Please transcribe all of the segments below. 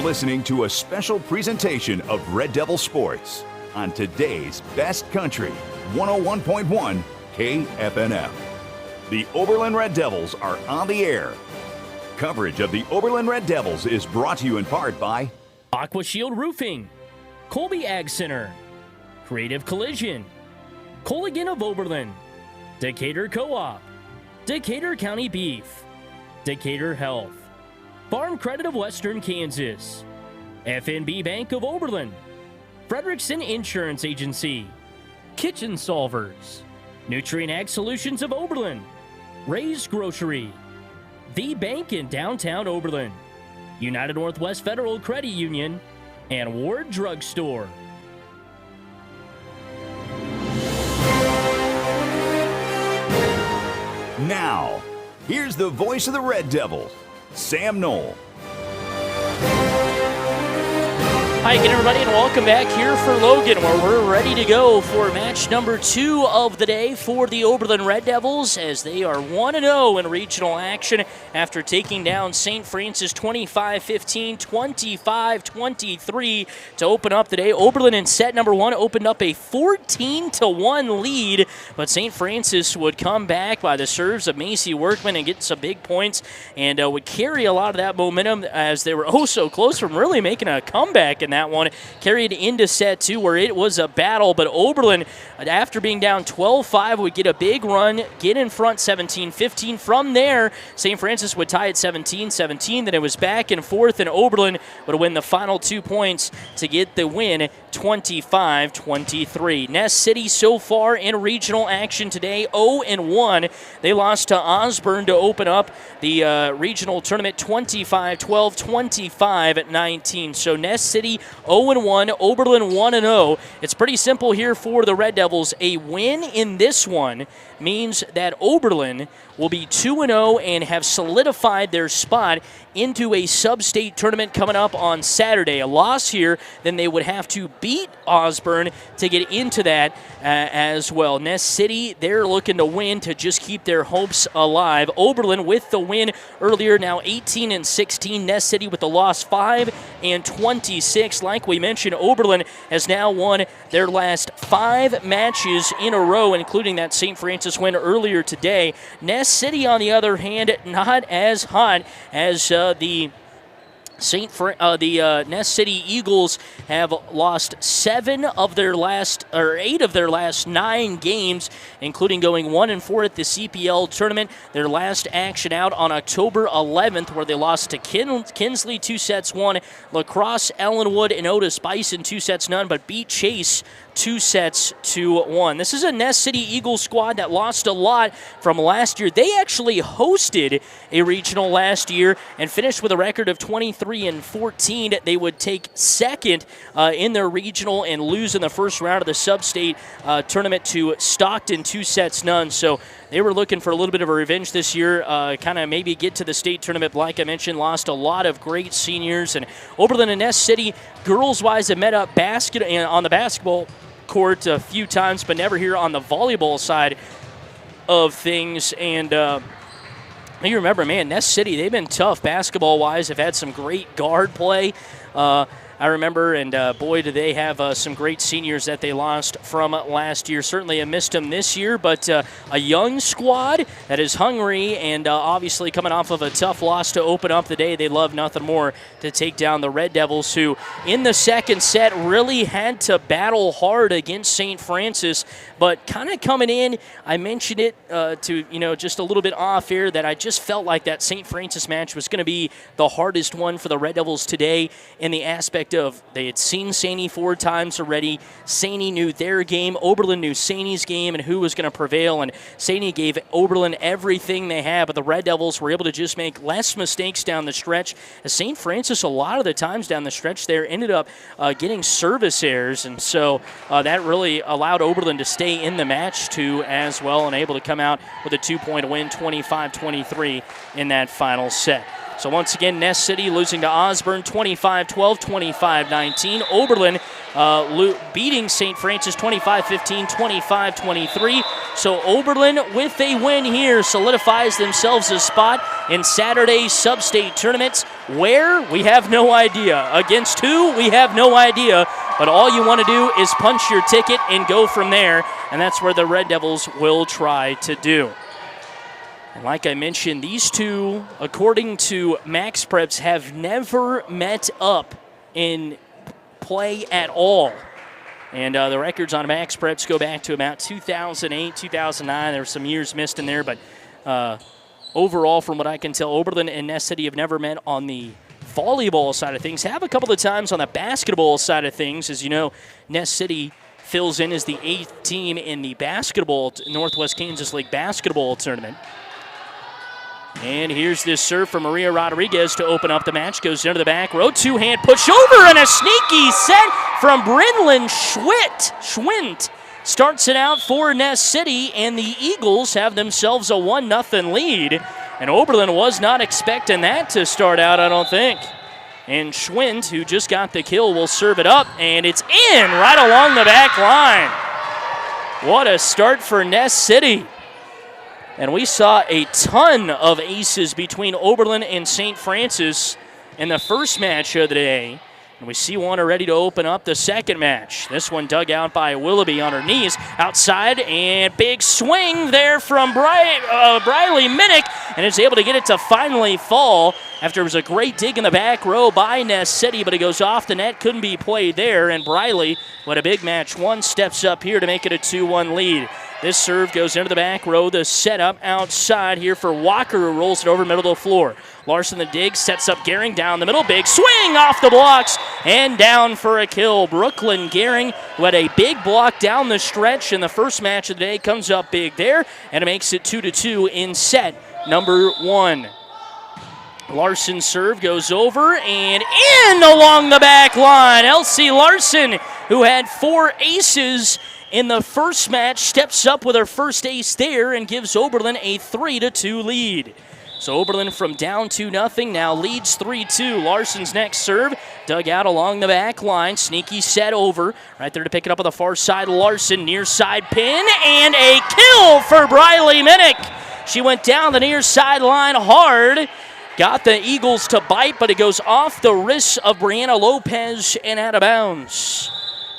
listening to a special presentation of Red Devil Sports on today's Best Country, 101.1 KFNF. The Oberlin Red Devils are on the air. Coverage of the Oberlin Red Devils is brought to you in part by Aqua Shield Roofing, Colby Ag Center, Creative Collision, Colligan of Oberlin, Decatur Co-op, Decatur County Beef, Decatur Health, Farm Credit of Western Kansas, FNB Bank of Oberlin, Frederickson Insurance Agency, Kitchen Solvers, Nutrient Ag Solutions of Oberlin, Ray's Grocery, The Bank in downtown Oberlin, United Northwest Federal Credit Union, and Ward Drug Store. Now. Here's the voice of the Red Devils, Sam Knoll. Hi again, everybody, and welcome back here for Logan, where we're ready to go for match number 2 of the day for the Oberlin Red Devils, as they are 1-0 in regional action after taking down St. Francis 25-15, 25-23 to open up the day. Oberlin in set number 1 opened up a 14-1 lead, but St. Francis would come back by the serves of Macy Workman and get some big points, and would carry a lot of that momentum as they were oh so close from really making a comeback in that one. Carried into set 2 where it was a battle, but Oberlin, after being down 12-5, would get a big run, get in front 17-15. From there, St. Francis would tie at 17-17. Then it was back and forth, and Oberlin would win the final 2 points to get the win 25-23. Ness City so far in regional action today, 0-1. They lost to Osborne to open up the regional tournament 25-12, 25-19. So Ness City 0-1, Oberlin 1-0. It's pretty simple here for the Red Devils. A win in this one means that Oberlin will be 2-0 and have solidified their spot into a sub-state tournament coming up on Saturday. A loss here, then they would have to beat Osborne to get into that as well. Ness City, they're looking to win to just keep their hopes alive. Oberlin with the win earlier, now 18-16. Ness City with the loss 5-26. Like we mentioned, Oberlin has now won their last 5 matches in a row, including that St. Francis win earlier today. Ness City, on the other hand, not as hot as the Ness City Eagles have lost 8 of their last 9 games, including going 1-4 at the CPL tournament. Their last action out on October 11th, where they lost to Kinsley 2-1, Lacrosse, Ellenwood, and Otis Bison 2-0, but beat Chase 2-1. This is a Ness City Eagles squad that lost a lot from last year. They actually hosted a regional last year and finished with a record of 23-14. They would take second in their regional and lose in the first round of the sub-state tournament to Stockton 2-0. So they were looking for a little bit of a revenge this year, kind of maybe get to the state tournament. Like I mentioned, lost a lot of great seniors. And Oberlin and Ness City, girls-wise, have met up on the basketball court a few times, but never here on the volleyball side of things. And you remember, man, Ness City, they've been tough basketball-wise. They've had some great guard play. I remember, and boy, do they have some great seniors that they lost from last year. Certainly have missed them this year, but a young squad that is hungry and obviously coming off of a tough loss to open up the day. They love nothing more to take down the Red Devils, who in the second set really had to battle hard against St. Francis, but kind of coming in, I mentioned it to just a little bit off air, that I just felt like that St. Francis match was going to be the hardest one for the Red Devils today, in the aspect of they had seen Saney 4 times already. Saney knew their game. Oberlin knew Saney's game and who was going to prevail. And Saney gave Oberlin everything they had, but the Red Devils were able to just make less mistakes down the stretch. As St. Francis, a lot of the times down the stretch there, ended up getting service errors. And so that really allowed Oberlin to stay in the match too as well, and able to come out with a 2-point win, 25-23 in that final set. So once again, Ness City losing to Osborne 25-12, 25-19. Oberlin beating St. Francis 25-15, 25-23. So Oberlin, with a win here, solidifies themselves a spot in Saturday's sub-state tournaments. Where? We have no idea. Against who? We have no idea. But all you want to do is punch your ticket and go from there, and that's where the Red Devils will try to do. And like I mentioned, these two, according to Max Preps, have never met up in play at all. And the records on Max Preps go back to about 2008, 2009. There were some years missed in there, but overall, from what I can tell, Oberlin and Ness City have never met on the volleyball side of things. Have a couple of times on the basketball side of things. As you know, Ness City fills in as the 8th team in the basketball, Northwest Kansas League basketball tournament. And here's this serve from Maria Rodriguez to open up the match. Goes into the back row. Two-hand push over and a sneaky set from Brynlyn Schwint starts it out for Ness City, and the Eagles have themselves a 1-0 lead. And Oberlin was not expecting that to start out, I don't think. And Schwint, who just got the kill, will serve it up, and it's in right along the back line. What a start for Ness City. And we saw a ton of aces between Oberlin and St. Francis in the first match of the day. And we see one already to open up the second match. This one dug out by Willoughby on her knees. Outside, and big swing there from Briley Minnick, and is able to get it to finally fall after it was a great dig in the back row by Ness City, but it goes off the net, couldn't be played there, and Briley, what a big match one, steps up here to make it a 2-1 lead. This serve goes into the back row. The setup outside here for Walker, who rolls it over middle of the floor. Larson the dig, sets up Gehring down the middle. Big swing off the blocks and down for a kill. Brooklyn Gehring, who had a big block down the stretch in the first match of the day, comes up big there, and it makes it 2-2 in set number 1. Larson's serve goes over and in along the back line. Elsie Larson, who had 4 aces in the first match, steps up with her first ace there and gives Oberlin a 3-2 lead. So Oberlin from down 2-0 now leads 3-2. Larson's next serve dug out along the back line. Sneaky set over. Right there to pick it up on the far side. Larson near side pin and a kill for Briley Minnick. She went down the near sideline hard. Got the Eagles to bite, but it goes off the wrists of Brianna Lopez and out of bounds.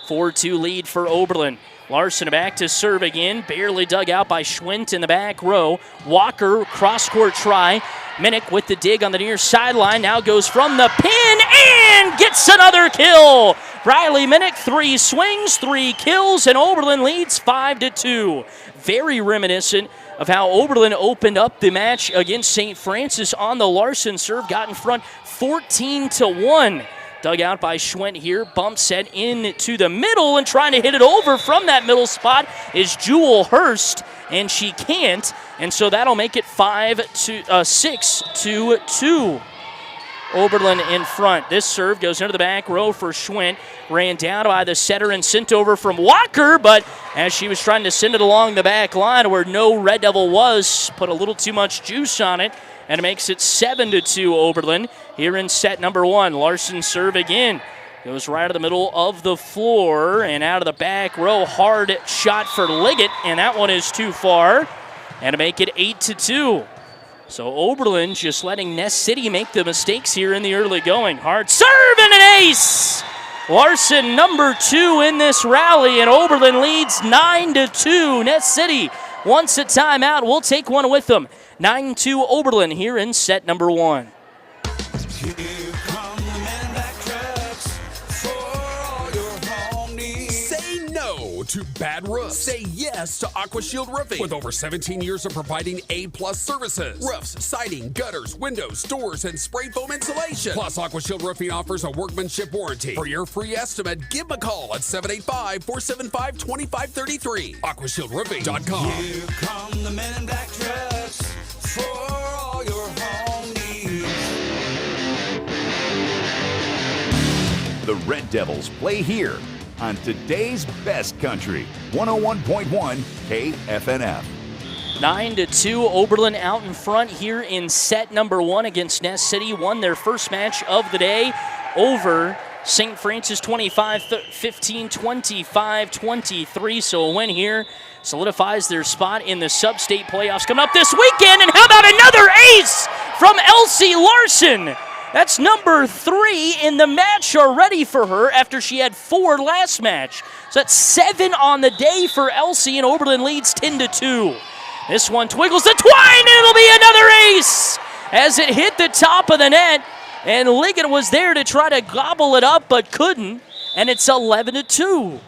4-2 lead for Oberlin. Larson back to serve again. Barely dug out by Schwint in the back row. Walker, cross-court try. Minnick with the dig on the near sideline. Now goes from the pin and gets another kill. Riley Minnick, 3 swings, 3 kills, and Oberlin leads 5-2. Very reminiscent of how Oberlin opened up the match against St. Francis on the Larson serve. Got in front 14-1. Dug out by Schwint here, bump set into the middle, and trying to hit it over from that middle spot is Jewel Hurst, and she can't, and so that'll make it 6-2. Oberlin in front. This serve goes into the back row for Schwint. Ran down by the setter and sent over from Walker, but as she was trying to send it along the back line where no Red Devil was, put a little too much juice on it, and it makes it 7-2 Oberlin here in set number 1. Larson serve again. Goes right to the middle of the floor and out of the back row. Hard shot for Liggett, and that one is too far. And to make it 8-2. So Oberlin just letting Ness City make the mistakes here in the early going. Hard serve and an ace! Larson number 2 in this rally, and Oberlin leads 9-2. Ness City wants a timeout. We'll take one with them. 9-2 Oberlin here in set number 1. Here come the men in black trucks for all your home needs. Say no to bad roofs. Say yes to AquaShield Roofing. With over 17 years of providing A-plus services. Roofs, siding, gutters, windows, doors, and spray foam insulation. Plus, AquaShield Roofing offers a workmanship warranty. For your free estimate, give them a call at 785-475-2533. AquaShieldRoofing.com. Here come the men in black trucks for all your home needs. The Red Devils play here on today's best country, 101.1 KFNF. 9-2, Oberlin out in front here in set number 1 against Ness City. Won their first match of the day over St. Francis 25-15, 25-23. So a win here solidifies their spot in the sub-state playoffs coming up this weekend. And how about another ace from Elsie Larson? That's number 3 in the match already for her after she had 4 last match. So that's 7 on the day for Elsie, and Oberlin leads 10-2. This one twiggles the twine, and it'll be another ace as it hit the top of the net. And Liggett was there to try to gobble it up, but couldn't, and it's 11-2.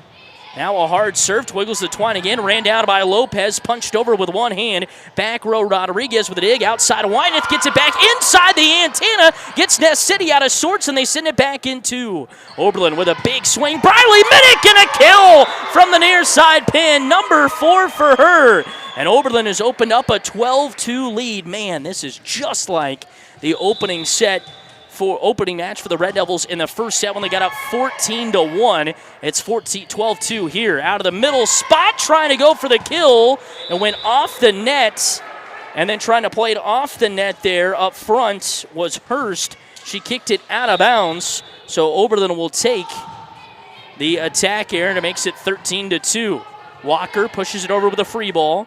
Now a hard serve, twiggles the twine again, ran down by Lopez, punched over with one hand. Back row Rodriguez with a dig, outside Wyneth gets it back inside the antenna, gets Ness City out of sorts, and they send it back into Oberlin with a big swing. Briley Minnick and a kill from the near side pin, number 4 for her. And Oberlin has opened up a 12-2 lead. Man, this is just like the opening match for the Red Devils in the first set when they got up 14-1. It's 12-2 here. Out of the middle spot, trying to go for the kill, and went off the net. And then trying to play it off the net there up front was Hurst. She kicked it out of bounds. So Oberlin will take the attack here, and it makes it 13-2. Walker pushes it over with a free ball.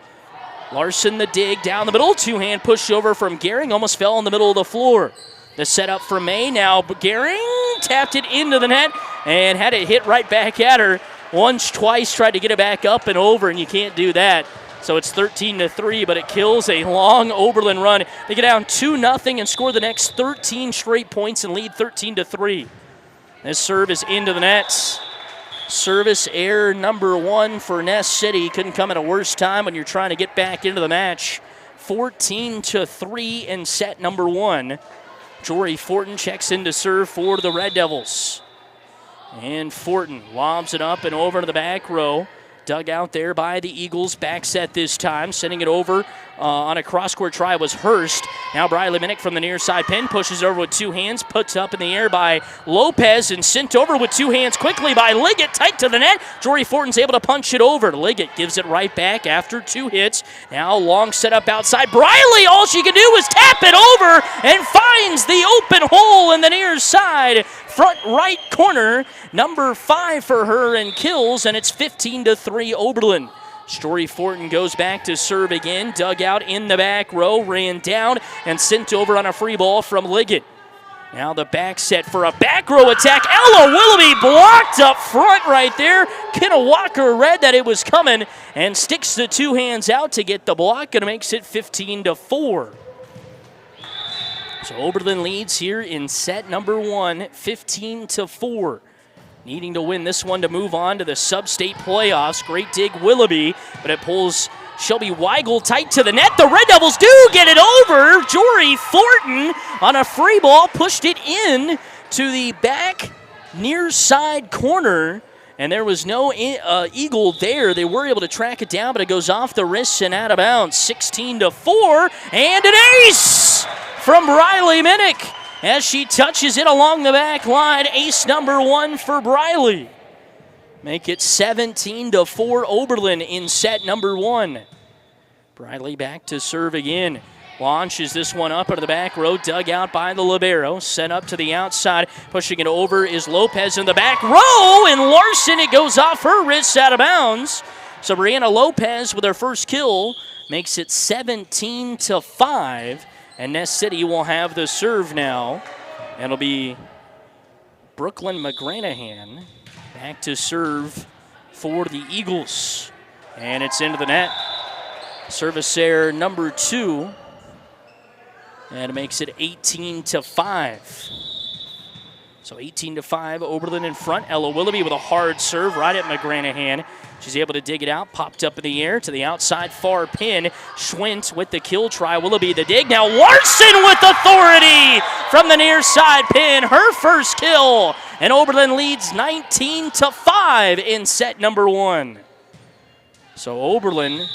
Larson the dig down the middle. Two-hand push over from Gehring. Almost fell in the middle of the floor. The setup for May. Now Gehring tapped it into the net and had it hit right back at her. Once, twice, tried to get it back up and over, and you can't do that. So it's 13-3, but it kills a long Oberlin run. They get down 2-0 and score the next 13 straight points and lead 13-3. This serve is into the net. Service error number 1 for Ness City. Couldn't come at a worse time when you're trying to get back into the match. 14-3 in set number 1. Jory Fortin checks in to serve for the Red Devils. And Fortin lobs it up and over to the back row. Dug out there by the Eagles. Back set this time. Sending it over on a cross-court try was Hurst. Now Briley Minnick from the near side pin. Pushes over with 2 hands. Puts up in the air by Lopez and sent over with 2 hands quickly by Liggett. Tight to the net. Jory Fortin's able to punch it over. Liggett gives it right back after 2 hits. Now long set up outside. Briley, all she can do is tap it over and finds the open hole in the near side. Front right corner, number 5 for her and kills, and it's 15-3 Oberlin. Story Fortin goes back to serve again, dug out in the back row, ran down and sent over on a free ball from Liggett. Now the back set for a back row attack. Ella Willoughby blocked up front right there. Kenna Walker read that it was coming and sticks the 2 hands out to get the block and makes it 15-4. So Oberlin leads here in set number 1, 15-4. Needing to win this one to move on to the sub-state playoffs. Great dig Willoughby, but it pulls Shelby Weigel tight to the net. The Red Devils do get it over. Jory Fortin on a free ball pushed it in to the back near side corner. And there was no Eagle there. They were able to track it down, but it goes off the wrists and out of bounds. 16-4, and an ace from Briley Minnick as she touches it along the back line. Ace number 1 for Briley. Make it 17-4 Oberlin in set number 1. Briley back to serve again. Launches this one up into the back row, dug out by the libero. Sent up to the outside, pushing it over is Lopez in the back row, and Larson, it goes off her wrists out of bounds. So Brianna Lopez with her first kill makes it 17-5. And Ness City will have the serve now. And it'll be Brooklyn McGranahan back to serve for the Eagles. And it's into the net. Service error number 2. And it makes it 18-5. So 18-5, Oberlin in front. Ella Willoughby with a hard serve right at McGranahan. She's able to dig it out, popped up in the air to the outside far pin. Schwint with the kill try. Willoughby the dig. Now Larson with authority from the near side pin. Her first kill. And Oberlin leads 19-5 in set number 1. So Oberlin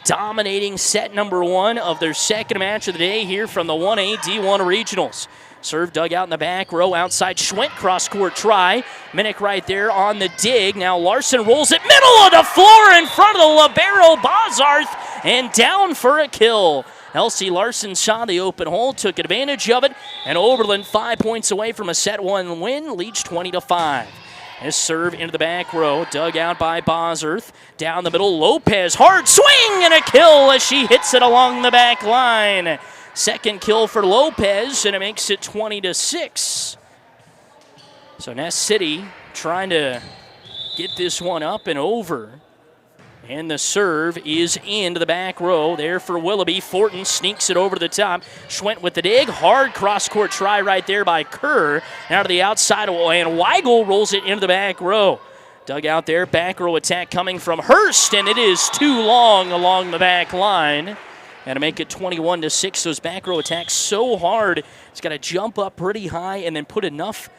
dominating set number 1 of their second match of the day here from the 1A-D1 Regionals. Serve dug out in the back row outside. Schwint cross-court try. Minnick right there on the dig. Now Larson rolls it middle of the floor in front of the libero Bozarth and down for a kill. Elsie Larson saw the open hole, took advantage of it, and Oberlin 5 points away from a set 1 win, leads 20-5. His serve into the back row, dug out by Bosworth. Down the middle, Lopez, hard swing and a kill as she hits it along the back line. Second kill for Lopez, and it makes it 20-6. So Ness City trying to get this one up and over. And the serve is into the back row there for Willoughby. Fortin sneaks it over to the top. Schwent with the dig. Hard cross-court try right there by Kerr. Out to the outside, and Weigel rolls it into the back row. Dug out there, back row attack coming from Hurst, and it is too long along the back line. And to make it 21-6, those back row attacks so hard. It's got to jump up pretty high and then put enough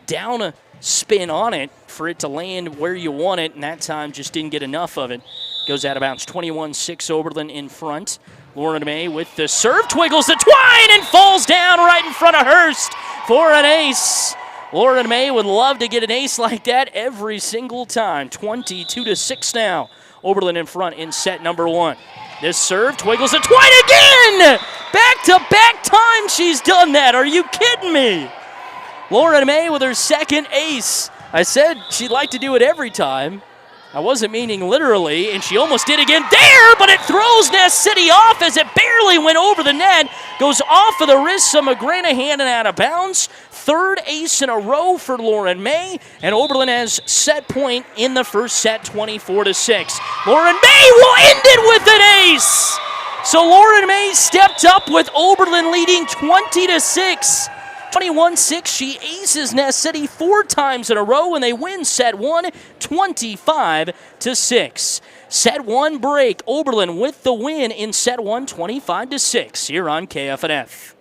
down a spin on it for it to land where you want it, and that time just didn't get enough of it. Goes out of bounds. 21-6 Oberlin in front. Lauren May with the serve, twiggles the twine and falls down right in front of Hurst for an ace. Lauren May would love to get an ace like that every single time. 22-6 now. Oberlin in front in set number 1. This serve, twiggles the twine again! Back-to-back times she's done that. Are you kidding me? Lauren May with her second ace. I said she'd like to do it every time. I wasn't meaning literally, and she almost did again there, but it throws Ness City off as it barely went over the net. Goes off of the wrists of McGranahan and out of bounds. Third ace in a row for Lauren May, and Oberlin has set point in the first set, 24-6. Lauren May will end it with an ace! So Lauren May stepped up with Oberlin leading 20-6. 21-6, she aces Ness City 4 times in a row, and they win set 1, 25-6. Set 1 break. Oberlin with the win in set 1, 25-6, here on KFNF.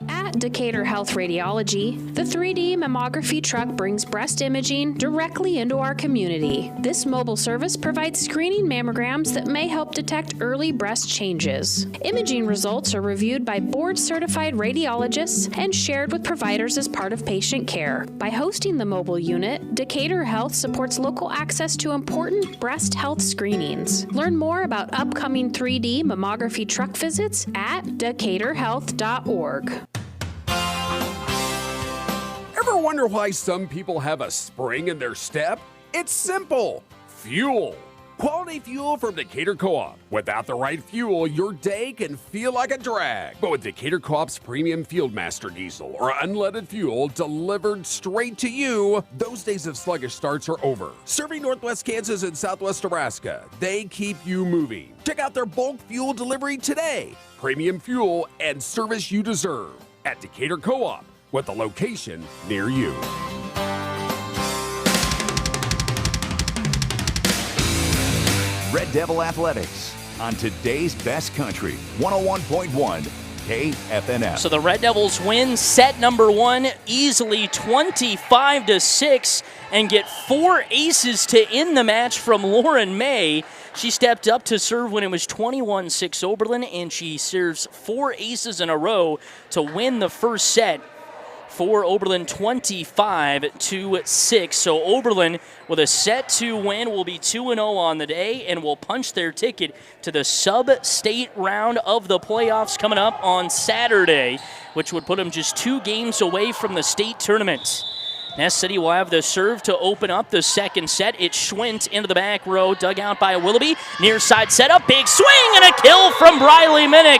At Decatur Health Radiology, the 3D mammography truck brings breast imaging directly into our community. This mobile service provides screening mammograms that may help detect early breast changes. Imaging results are reviewed by board-certified radiologists and shared with providers as part of patient care. By hosting the mobile unit, Decatur Health supports local access to important breast health screenings. Learn more about upcoming 3D mammography truck visits at decaturhealth.org. Ever wonder why some people have a spring in their step? It's simple. Fuel. Quality fuel from Decatur Co-op. Without the right fuel, your day can feel like a drag. But with Decatur Co-op's premium Fieldmaster diesel or unleaded fuel delivered straight to you, those days of sluggish starts are over. Serving Northwest Kansas and Southwest Nebraska, they keep you moving. Check out their bulk fuel delivery today. Premium fuel and service you deserve at Decatur Co-op, with a location near you. Red Devil Athletics on today's best country, 101.1 KFNF. So the Red Devils win set number 1 easily 25-6 and get 4 aces to end the match from Lauren May. She stepped up to serve when it was 21-6 Oberlin, and she serves 4 aces in a row to win the first set for Oberlin 25-6. So Oberlin with a set 2 win will be 2-0 on the day and will punch their ticket to the sub-state round of the playoffs coming up on Saturday, which would put them just 2 games away from the state tournament. Ness City will have the serve to open up the second set. It's Schwint into the back row, dug out by Willoughby. Near side setup, big swing and a kill from Briley Minnick.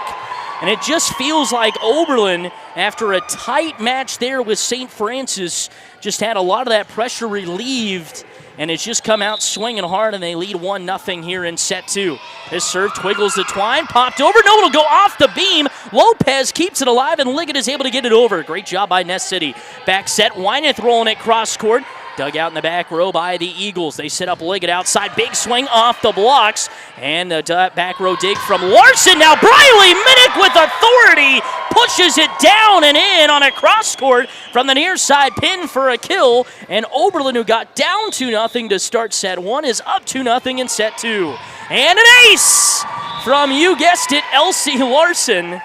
And it just feels like Oberlin, after a tight match there with St. Francis, just had a lot of that pressure relieved, and it's just come out swinging hard, and they lead 1-0 here in set 2. This serve twiggles the twine, popped over. No, it'll go off the beam. Lopez keeps it alive, and Liggett is able to get it over. Great job by Ness City. Back set, Wyneth rolling it cross court. Dug out in the back row by the Eagles. They set up Liggett outside. Big swing off the blocks. And the back row dig from Larson. Now Briley Minnick with authority pushes it down and in on a cross court from the near side pin for a kill. And Oberlin, who got down 2-0 to start set 1, is up 2-0 in set 2. And an ace from, you guessed it, Elsie Larson.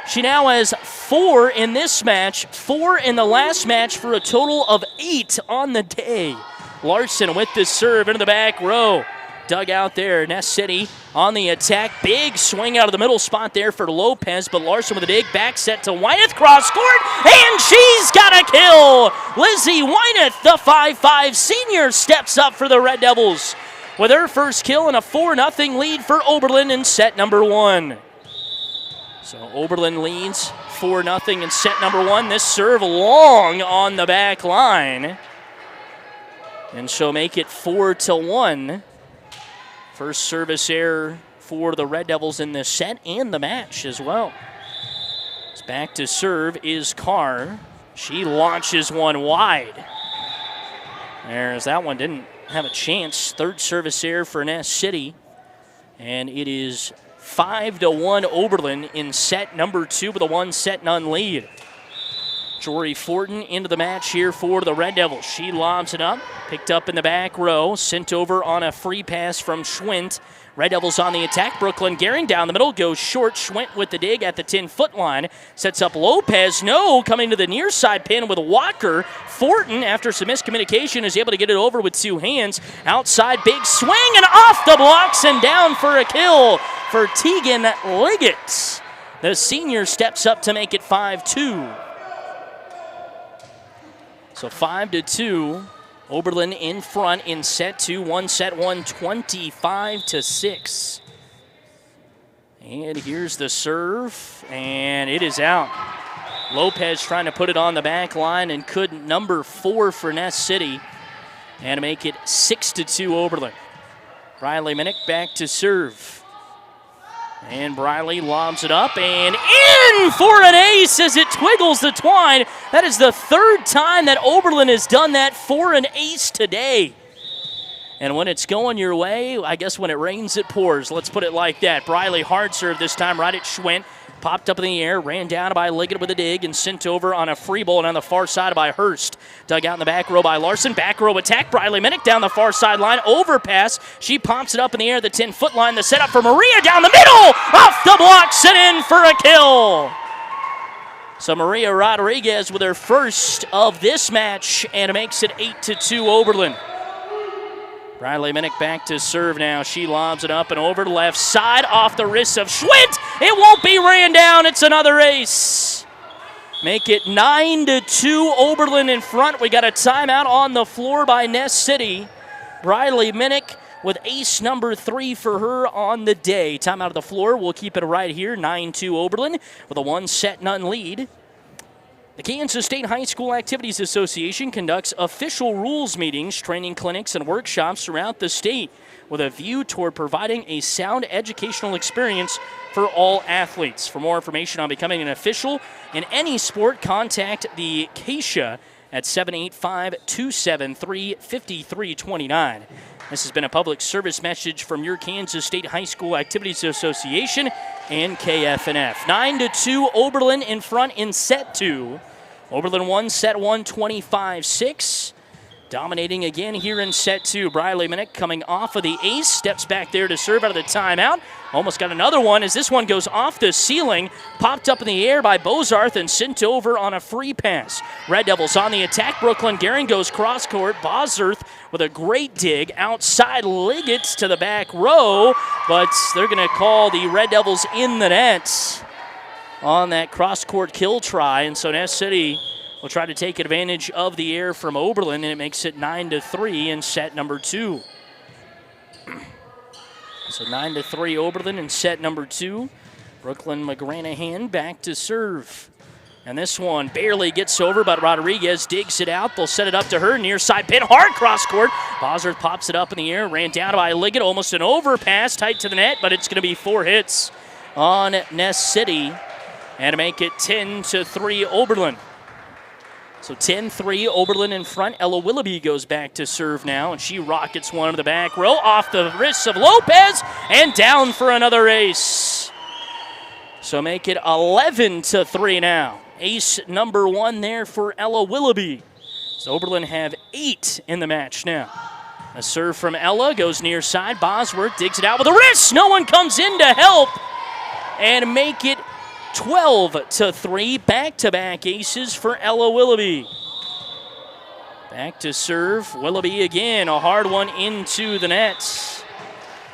She now has 4 in this match, 4 in the last match for a total of 8 on the day. Larson with the serve into the back row. dug out there. Ness City on the attack. Big swing out of the middle spot there for Lopez, but Larson with a dig. Back set to Wyneth. Cross court, and she's got a kill. Lizzie Wyneth, the 5'5 senior, steps up for the Red Devils with her first kill and a 4-0 lead for Oberlin in set number 1. So Oberlin leads 4-0 in set number 1. This serve long on the back line. And she'll make it 4-1. First service error for the Red Devils in this set and the match as well. It's back to serve is Carr. She launches one wide. There's that one, didn't have a chance. Third service error for Ness City. And it is 5-1 Oberlin in set number 2 with a 1-0 lead. Jory Fortin into the match here for the Red Devils. She lobs it up, picked up in the back row, sent over on a free pass from Schwint. Red Devils on the attack. Brooklyn Gehring down the middle, goes short. Schwint with the dig at the 10-foot line. Sets up Lopez. No, coming to the near side pin with Walker. Fortin, after some miscommunication, is able to get it over with 2 hands. Outside, big swing, and off the blocks and down for a kill for Tegan Liggett. The senior steps up to make it 5-2. So 5-2, Oberlin in front in set 2, set 1, 25-6. And here's the serve, and it is out. Lopez trying to put it on the back line and couldn't. Number 4 for Ness City, and to make it 6-2 Oberlin. Briley Minnick back to serve. And Briley lobs it up and in for an ace as it twiggles the twine. That is the third time that Oberlin has done that for an ace today. And when it's going your way, I guess when it rains, it pours. Let's put it like that. Briley hard serve this time right at Schwint. Popped up in the air, ran down by Liggett with a dig, and sent over on a free ball and on the far side by Hurst. Dug out in the back row by Larson. Back row attack. Briley Minnick down the far sideline. Overpass. She pops it up in the air, the 10-foot line. The setup for Maria down the middle. Off the block, sent in for a kill. So Maria Rodriguez with her first of this match, and it makes it 8-2 Oberlin. Briley Minnick back to serve now. She lobs it up and over the left side off the wrist of Schwint. It won't be ran down. It's another ace. Make it 9-2 Oberlin in front. We got a timeout on the floor by Ness City. Briley Minnick with ace number 3 for her on the day. Timeout of the floor. We'll keep it right here. 9-2 Oberlin with a 1-0 lead. The Kansas State High School Activities Association conducts official rules meetings, training clinics, and workshops throughout the state with a view toward providing a sound educational experience for all athletes. For more information on becoming an official in any sport, contact the CASIA at 785-273-5329. This has been a public service message from your Kansas State High School Activities Association and KFNF. 9-2 Oberlin in front in set 2. Oberlin won set 1, 25-6. Dominating again here in set 2. Briley Minnick coming off of the ace. Steps back there to serve out of the timeout. Almost got another one as this one goes off the ceiling. Popped up in the air by Bozarth and sent over on a free pass. Red Devils on the attack. Brooklyn Gehring goes cross court. Bozarth with a great dig. Outside Liggett to the back row. But they're going to call the Red Devils in the net on that cross court kill try. And so Ness City will try to take advantage of the air from Oberlin, and it makes it 9-3 in set number 2. So 9-3 Oberlin in set number 2. Brooklyn McGranahan back to serve. And this one barely gets over, but Rodriguez digs it out. They'll set it up to her. Near side pin, hard cross court. Bozarth pops it up in the air, ran down by Liggett. Almost an overpass, tight to the net, but it's going to be 4 hits on Ness City. And to make it 10-3 Oberlin. So 10-3 Oberlin in front. Ella Willoughby goes back to serve now, and she rockets one to the back row off the wrists of Lopez and down for another ace. So make it 11-3 now. Ace number 1 there for Ella Willoughby. So Oberlin have 8 in the match now. A serve from Ella goes near side. Bosworth digs it out with a wrist. No one comes in to help. And make it 12-3, back-to-back aces for Ella Willoughby. Back to serve, Willoughby again, a hard one into the net.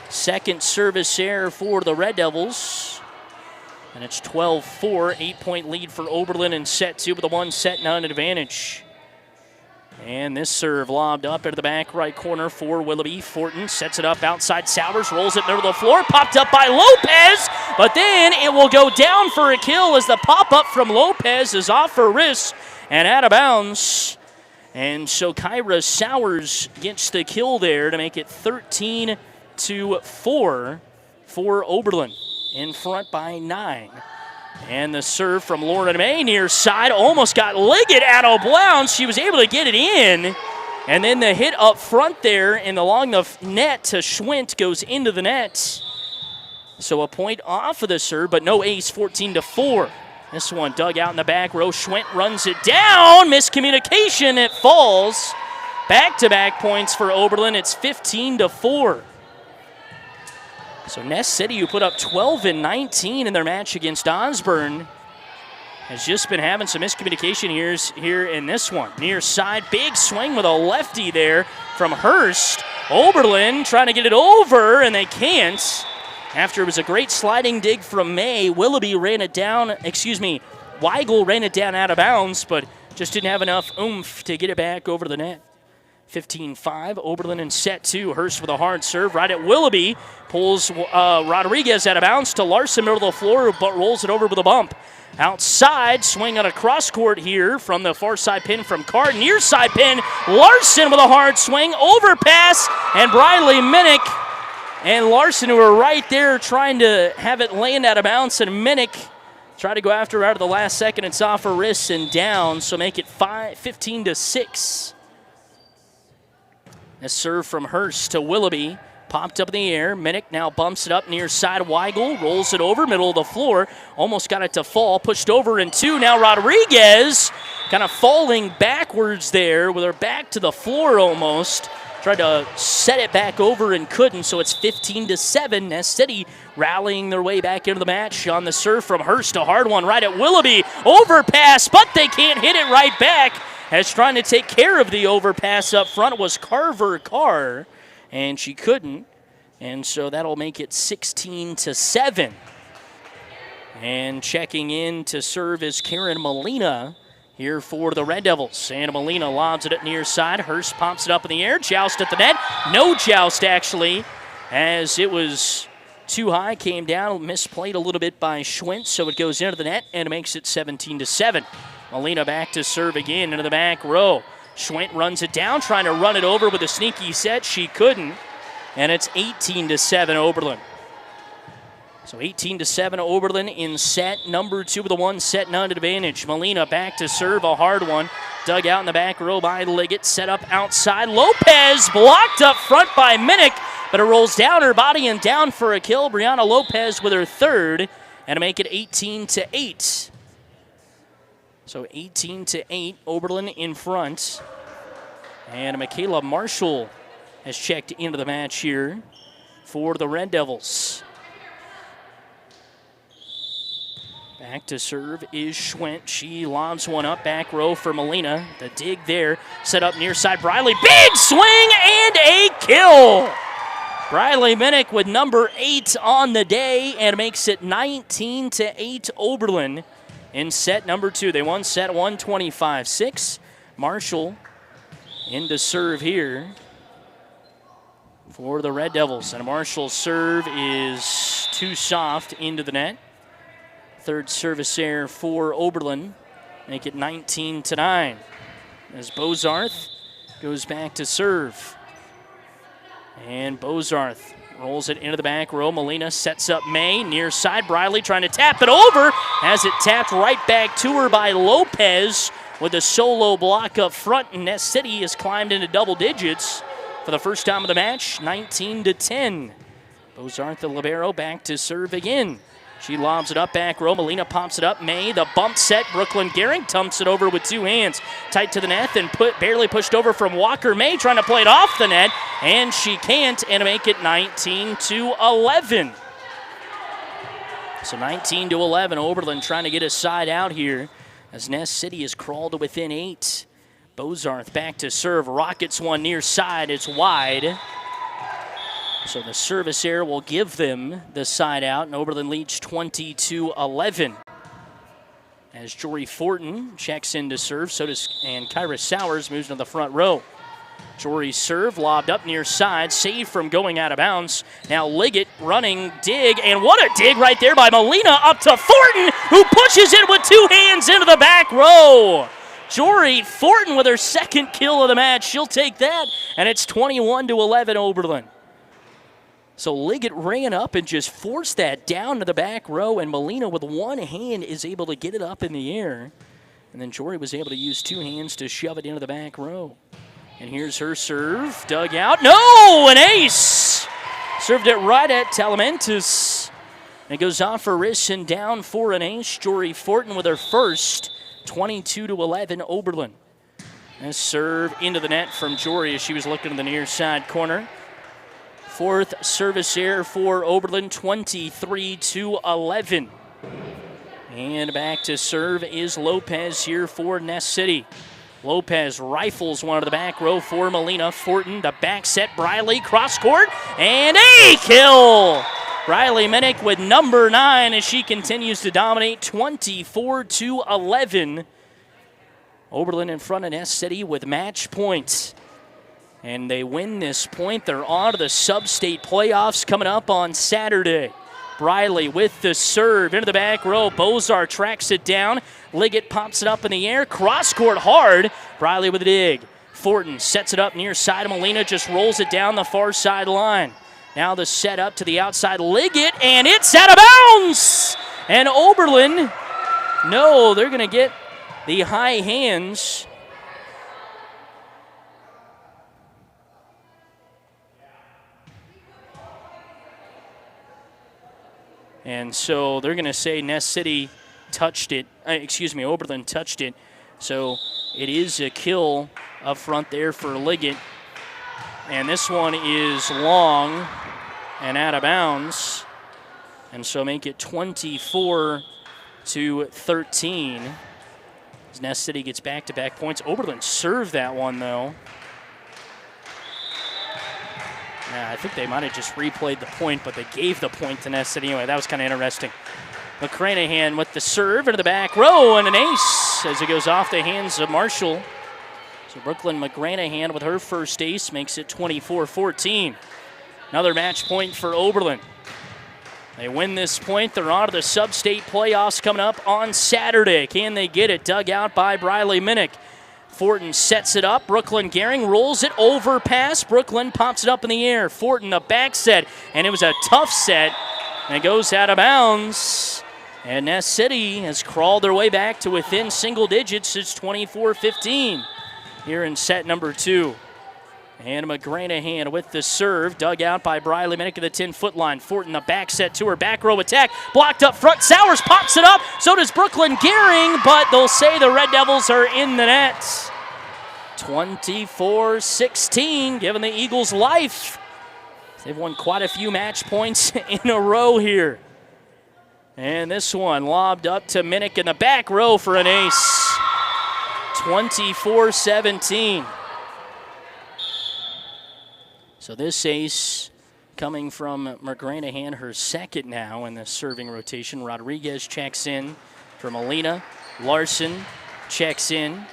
Second service error for the Red Devils. And it's 12-4, 8-point lead for Oberlin in set 2 with a 1-0 advantage. And this serve lobbed up into the back right corner for Willoughby. Fortin sets it up outside Sowers, rolls it middle of the floor, popped up by Lopez, but then it will go down for a kill as the pop-up from Lopez is off her wrist and out of bounds. And so Kyra Sowers gets the kill there to make it 13-4 for Oberlin, in front by 9. And the serve from Lauren May near side almost got Liggett out of bounds. She was able to get it in. And then the hit up front there and along the net to Schwint goes into the net. So a point off of the serve, but no ace, 14-4. This one dug out in the back row. Schwint runs it down. Miscommunication, it falls. Back-to-back points for Oberlin. It's 15-4. So Ness City, who put up 12 and 19 in their match against Osborne, has just been having some miscommunication here in this one. Near side, big swing with a lefty there from Hurst. Oberlin trying to get it over, and they can't. After it was a great sliding dig from May, Weigel ran it down out of bounds, but just didn't have enough oomph to get it back over the net. 15-5, Oberlin in set 2. Hurst with a hard serve right at Willoughby. Pulls Rodriguez out of bounds to Larson, middle of the floor, but rolls it over with a bump. Outside, swing on a cross court here from the far side pin from Card. Near side pin, Larson with a hard swing. Overpass, and Briley Minnick and Larson, who are right there trying to have it land out of bounds, and Minnick tried to go after her out of the last second. It's off her wrists and down, so make it 15-6. A serve from Hurst to Willoughby. Popped up in the air. Minnick now bumps it up near side. Weigel rolls it over, middle of the floor. Almost got it to fall. Pushed over in 2. Now Rodriguez kind of falling backwards there with her back to the floor almost. Tried to set it back over and couldn't, so it's 15-7. Ness City rallying their way back into the match on the serve from Hurst. A hard one right at Willoughby. Overpass, but they can't hit it right back. As trying to take care of the overpass up front was Carver Carr, and she couldn't. And so that'll make it 16-7. And checking in to serve is Karen Molina here for the Red Devils. And Molina lobs it at near side. Hurst pops it up in the air. Joust at the net. No joust, actually, as it was too high. Came down, misplayed a little bit by Schwint, so it goes into the net, and it makes it 17-7. Molina back to serve again into the back row. Schwint runs it down, trying to run it over with a sneaky set. She couldn't, and it's 18-7 Oberlin. So 18-7 Oberlin in set number 2 with a 1-0 advantage. Molina back to serve, a hard one. Dug out in the back row by Liggett. Set up outside. Lopez blocked up front by Minnick, but it rolls down her body and down for a kill. Brianna Lopez with her third, and to make it 18-8. So 18-8, Oberlin in front. And Michaela Marshall has checked into the match here for the Red Devils. Back to serve is Schwint. She lobs one up, back row for Molina. The dig there, set up near side. Briley, big swing and a kill. Briley Minnick with number 8 on the day, and makes it 19-8 Oberlin. In set number 2, they won set 125-6. Marshall into serve here for the Red Devils. And Marshall's serve is too soft into the net. Third service error for Oberlin. Make it 19-9. As Bozarth goes back to serve. And Bozarth rolls it into the back row. Molina sets up May. Near side, Briley trying to tap it over. Has it tapped right back to her by Lopez with a solo block up front. And Ness City has climbed into double digits for the first time of the match, 19-10. Bozarth, the libero, back to serve again. She lobs it up back row. Molina pops it up. May, the bump set. Brooklyn Gehring dumps it over with 2 hands. Tight to the net and barely pushed over from Walker. May trying to play it off the net, and she can't, and make it 19-11. So 19-11, Oberlin trying to get a side out here as Ness City has crawled to within 8. Bozarth back to serve. Rockets one near side. It's wide. So the service error will give them the side out, and Oberlin leads 20-11. As Jory Fortin checks in to serve, and Kyra Sowers moves to the front row. Jory's serve lobbed up near side, saved from going out of bounds. Now Liggett running, dig, and what a dig right there by Molina up to Fortin, who pushes it with two hands into the back row. Jory Fortin with her second kill of the match. She'll take that, and it's 21-11 Oberlin. So Liggett ran up and just forced that down to the back row, and Molina with one hand is able to get it up in the air. And then Jory was able to use two hands to shove it into the back row. And here's her serve, dug out. No, an ace! Served it right at Talamentis. And it goes off her wrist and down for an ace. Jory Fortin with her first, 22-11 Oberlin. And serve into the net from Jory as she was looking in the near side corner. Fourth service error for Oberlin, 23-11. And back to serve is Lopez here for Ness City. Lopez rifles one to the back row for Molina. Fortin, the back set, Briley, cross court, and a kill! Riley Minnick with number 9 as she continues to dominate, 24-11. Oberlin in front of Ness City with match points. And they win this point. They're on to the sub-state playoffs coming up on Saturday. Briley with the serve into the back row. Bozar tracks it down. Liggett pops it up in the air. Cross-court hard. Briley with a dig. Fortin sets it up near side. Molina just rolls it down the far sideline. Now the set up to the outside. Liggett, and it's out of bounds! And Oberlin, no, they're going to get the high hands. And so they're going to say Ness City touched it. Oberlin touched it. So it is a kill up front there for Liggett. And this one is long and out of bounds. And so make it 24-13. As Ness City gets back-to-back points. Oberlin served that one, though. Yeah, I think they might have just replayed the point, but they gave the point to Ness City anyway. That was kind of interesting. McCranahan with the serve into the back row and an ace as it goes off the hands of Marshall. So Brooklyn McGranahan with her first ace makes it 24-14. Another match point for Oberlin. They win this point. They're on to the sub-state playoffs coming up on Saturday. Can they get it? Dug out by Briley Minnick. Fortin sets it up. Brooklyn Gehring rolls it over pass. Brooklyn pops it up in the air. Fortin the back set, and it was a tough set. And it goes out of bounds. And Ness City has crawled their way back to within single digits. It's 24-15 here in set number 2. And McGranahan with the serve, dug out by Briley Minnick at the 10-foot line. Fortin the back set to her back row attack, blocked up front. Sowers pops it up, so does Brooklyn Gehring, but they'll say the Red Devils are in the net. 24-16, giving the Eagles life. They've won quite a few match points in a row here. And this one lobbed up to Minnick in the back row for an ace. 24-17. So this ace coming from McGranahan, her second now in the serving rotation. Rodriguez checks in for Molina. Larson checks in.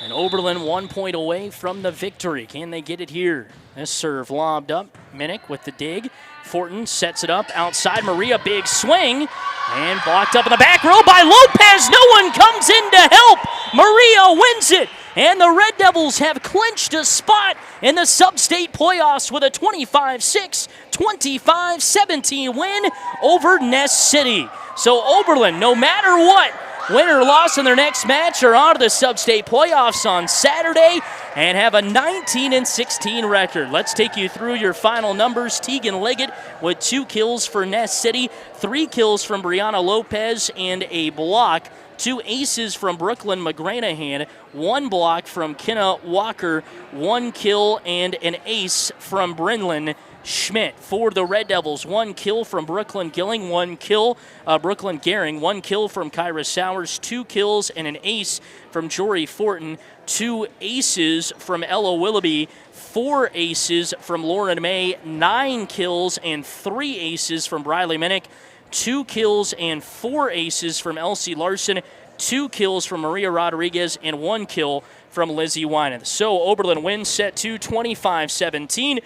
And Oberlin 1 point away from the victory. Can they get it here? This serve lobbed up. Minnick with the dig. Fortin sets it up outside. Maria, big swing. And blocked up in the back row by Lopez. No one comes in to help. Maria wins it. And the Red Devils have clinched a spot in the sub-state playoffs with a 25-6, 25-17 win over Ness City. So Oberlin, no matter what, win or loss in their next match, are on to the sub-state playoffs on Saturday and have a 19-16 record. Let's take you through your final numbers. Tegan Liggett with 2 kills for Ness City, 3 kills from Brianna Lopez, and a block. 2 aces from Brooklyn McGranahan, 1 block from Kenna Walker, 1 kill and an ace from Brinlin Schmidt. For the Red Devils, 1 kill from Brooklyn Gehring, 1 kill from Kyra Sowers, 2 kills and an ace from Jory Fortin, 2 aces from Ella Willoughby, 4 aces from Lauren May, 9 kills and 3 aces from Briley Minnick, 2 kills and 4 aces from Elsie Larson, 2 kills from Maria Rodriguez, and 1 kill from Lizzie Wyneth. So Oberlin wins set 2, 25-17,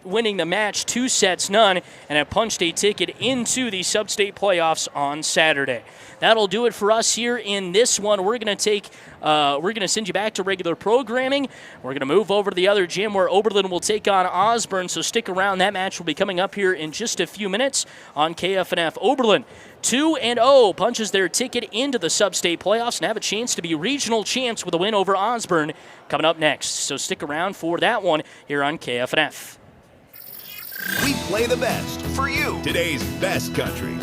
winning the match 2-0, and have punched a ticket into the sub-state playoffs on Saturday. That'll do it for us here in this one. We're going to send you back to regular programming. We're going to move over to the other gym where Oberlin will take on Osborne, so stick around. That match will be coming up here in just a few minutes on KFNF. Oberlin 2-0 punches their ticket into the sub-state playoffs and have a chance to be regional champs with a win over Osborne coming up next. So stick around for that one here on KFNF. We play the best for you. Today's best country.